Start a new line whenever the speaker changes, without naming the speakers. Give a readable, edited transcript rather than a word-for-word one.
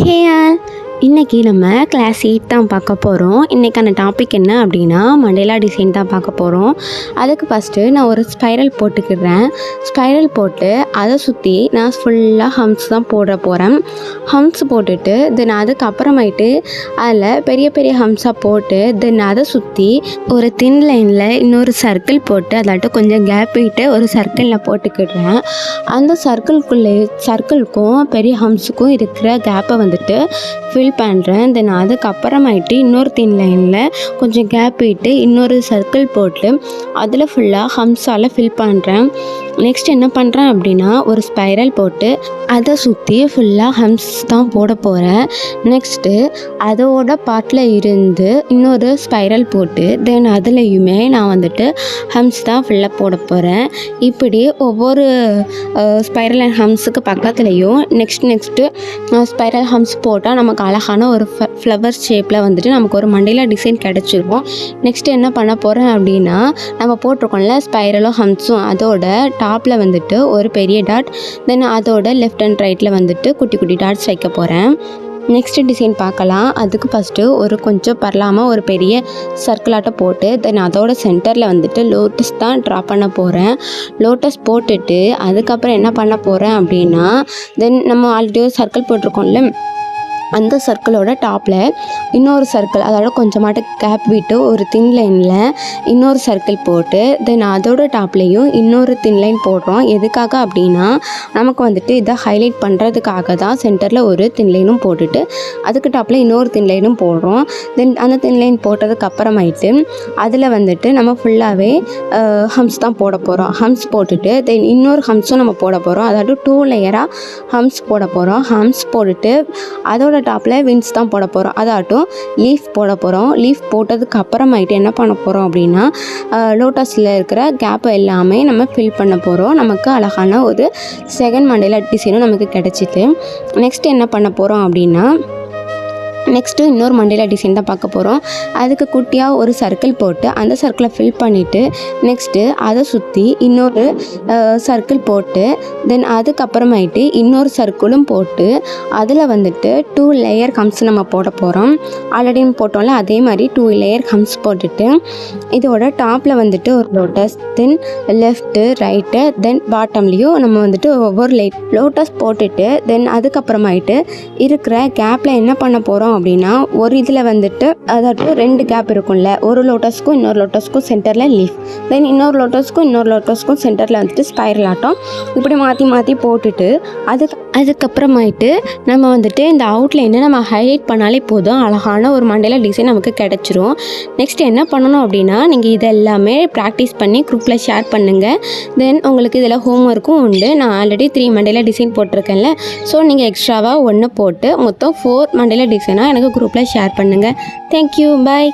Hey all, இன்றைக்கி நம்ம class 8 தான் பார்க்க போகிறோம். இன்றைக்கான டாபிக் என்ன அப்படின்னா மண்டேலா டிசைன் தான் பார்க்க போகிறோம். அதுக்கு ஃபஸ்ட்டு நான் ஒரு ஸ்பைரல் போட்டுக்கிறேன். ஸ்பைரல் போட்டு அதை சுற்றி நான் ஃபுல்லாக ஹம்ஸ் தான் போட போகிறேன். ஹம்ஸ் போட்டுட்டு தென் அதுக்கப்புறமேட்டு அதில் பெரிய பெரிய ஹம்ஸாக போட்டு தென் அதை சுற்றி ஒரு தின் லைனில் இன்னொரு சர்க்கிள் போட்டு அதாட்டும் கொஞ்சம் கேப் விட்டு ஒரு சர்க்கிளில் போட்டுக்கிடுறேன். அந்த சர்க்கிள்க்கும் பெரிய ஹம்ஸுக்கும் இருக்கிற கேப்பை வந்துட்டு ஃபில் பண்ணுறேன். தென் அதுக்கப்புறமாயிட்டு இன்னொரு தின் லைனில் கொஞ்சம் கேப் விட்டு இன்னொரு சர்க்கிள் போட்டு அதில் ஃபுல்லாக ஹம்ஸால் ஃபில் பண்ணுறேன். நெக்ஸ்ட் என்ன பண்ணுறேன் அப்படின்னா ஒரு ஸ்பைரல் போட்டு அதை சுற்றி ஃபுல்லாக ஹம்ஸ் தான் போட போகிறேன். நெக்ஸ்ட்டு அதோட பார்ட்டில் இருந்து இன்னொரு ஸ்பைரல் போட்டு தென் அதுலேயுமே நான் வந்துட்டு ஹம்ஸ் தான் ஃபுல்லாக போட போகிறேன். இப்படி ஒவ்வொரு ஸ்பைரல் அண்ட் ஹம்ஸுக்கு பக்கத்துலேயும் நெக்ஸ்ட்டு ஸ்பைரல் ஹம்ஸ் போட்டால் நமக்கு அழகான ஒரு ஃப்ளவர் ஷேப்பில் வந்துட்டு நமக்கு ஒரு மண்டேலா டிசைன் கிடச்சிருக்கும். நெக்ஸ்ட்டு என்ன பண்ண போகிறேன் அப்படின்னா நம்ம போட்டிருக்கோம்ல ஸ்பைரலும் ஹம்ஸும் அதோட டாப்பில் வந்துட்டு ஒரு பெரிய டாட் தென் அதோட லெஃப்ட் அண்ட் ரைட்டில் வந்துட்டு குட்டி குட்டி டாட்ஸ் வைக்க போகிறேன். நெக்ஸ்ட்டு டிசைன் பார்க்கலாம். அதுக்கு ஃபஸ்ட்டு ஒரு கொஞ்சம் பரலாமல் ஒரு பெரிய சர்க்கிளாட்டை போட்டு தென் அதோட சென்டரில் வந்துட்டு லோட்டஸ் தான் ட்ரா பண்ண போகிறேன். லோட்டஸ் போட்டுட்டு அதுக்கப்புறம் என்ன பண்ண போகிறேன் அப்படின்னா தென் நம்ம ஆல்ரெடி ஒரு சர்க்கிள் போட்டிருக்கோம்ல அந்த சர்க்கிளோட டாப்பில் இன்னொரு சர்க்கிள் அதோட கொஞ்சமாட்டு கேப் விட்டு ஒரு தின் லைனில் இன்னொரு சர்க்கிள் போட்டு தென் அதோட டாப்லேயும் இன்னொரு தின் லைன் போடுறோம். எதுக்காக அப்படின்னா நமக்கு வந்துட்டு இதை ஹைலைட் பண்ணுறதுக்காக தான் சென்டரில் ஒரு தின் லைனும் போட்டுட்டு அதுக்கு டாப்பில் இன்னொரு தின் லைனும் போடுறோம். தென் அந்த தின் லைன் போட்டதுக்கு அப்புறமாயிட்டு அதில் வந்துட்டு நம்ம ஃபுல்லாகவே ஹம்ஸ் தான் போட போகிறோம். ஹம்ஸ் போட்டுட்டு தென் இன்னொரு ஹம்ஸும் நம்ம போட போகிறோம். அதாவது 2 லேயராக ஹம்ஸ் போட போகிறோம். ஹம்ஸ் போட்டுட்டு அதோட டாப்பில் விங்ஸ் தான் போட போகிறோம். அதாட்டும் லீஃப் போட போகிறோம். லீஃப் போட்டதுக்கு அப்புறமாயிட்டு என்ன பண்ண போகிறோம் அப்படின்னா லோட்டஸில் இருக்கிற கேப்பை எல்லாமே நம்ம ஃபில் பண்ண போகிறோம். நமக்கு அழகான ஒரு செகண்ட் மண்டேலா டிசைனும் நமக்கு கிடச்சிட்டு நெக்ஸ்ட் என்ன பண்ண போகிறோம் அப்படின்னா நெக்ஸ்ட்டு இன்னொரு மண்டேலா டிசைன் தான் பார்க்க போகிறோம். அதுக்கு குட்டியாக ஒரு சர்க்கிள் போட்டு அந்த சர்க்கிளை ஃபில் பண்ணிவிட்டு நெக்ஸ்ட்டு அதை சுற்றி இன்னொரு சர்க்கிள் போட்டு தென் அதுக்கப்புறமாயிட்டு இன்னொரு சர்க்கிளும் போட்டு அதில் வந்துட்டு 2 லேயர் ஹம்ஸ் நம்ம போட போகிறோம். ஆல்ரெடி போட்டோம்ல அதே மாதிரி 2 லேயர் ஹம்ஸ் போட்டுட்டு இதோட டாப்பில் வந்துட்டு ஒரு லோட்டஸ் தென் லெஃப்ட்டு ரைட்டு தென் பாட்டம்லேயும் நம்ம வந்துட்டு ஒவ்வொரு லோட்டஸ் போட்டுட்டு தென் அதுக்கப்புறமாயிட்டு இருக்கிற கேப்பில் என்ன பண்ண போகிறோம் அப்படின்னா ஒரு இதில் வந்துட்டு அதாவது 2 கேப் இருக்கும்ல ஒரு லோட்டஸ்க்கும் இன்னொரு லோட்டஸ்க்கும் சென்டரில் லீஃப் தென் இன்னொரு லோட்டஸ்க்கும் சென்டரில் வந்துட்டு ஸ்பைரல் ஆட்டம் இப்படி மாற்றி மாற்றி போட்டுட்டு அதுக்கப்புறமாயிட்டு நம்ம வந்துட்டு இந்த அவுட்லைனை நம்ம ஹைலைட் பண்ணாலே போதும் அழகான ஒரு மண்டேலா டிசைன் நமக்கு கிடச்சிரும். நெக்ஸ்ட் என்ன பண்ணணும் அப்படின்னா நீங்கள் இதெல்லாமே ப்ராக்டிஸ் பண்ணி குரூப்பில் ஷேர் பண்ணுங்கள். தென் உங்களுக்கு இதில் ஹோம் ஒர்க்கும் உண்டு. நான் ஆல்ரெடி 3 மண்டேலா டிசைன் போட்டிருக்கேன்ல ஸோ நீங்கள் எக்ஸ்ட்ராவாக 1 போட்டு மொத்தம் 4 மண்டேலா டிசைனாக எனக்கு குரூப்பில் ஷேர் பண்ணுங்கள். தேங்க்யூ, பாய்.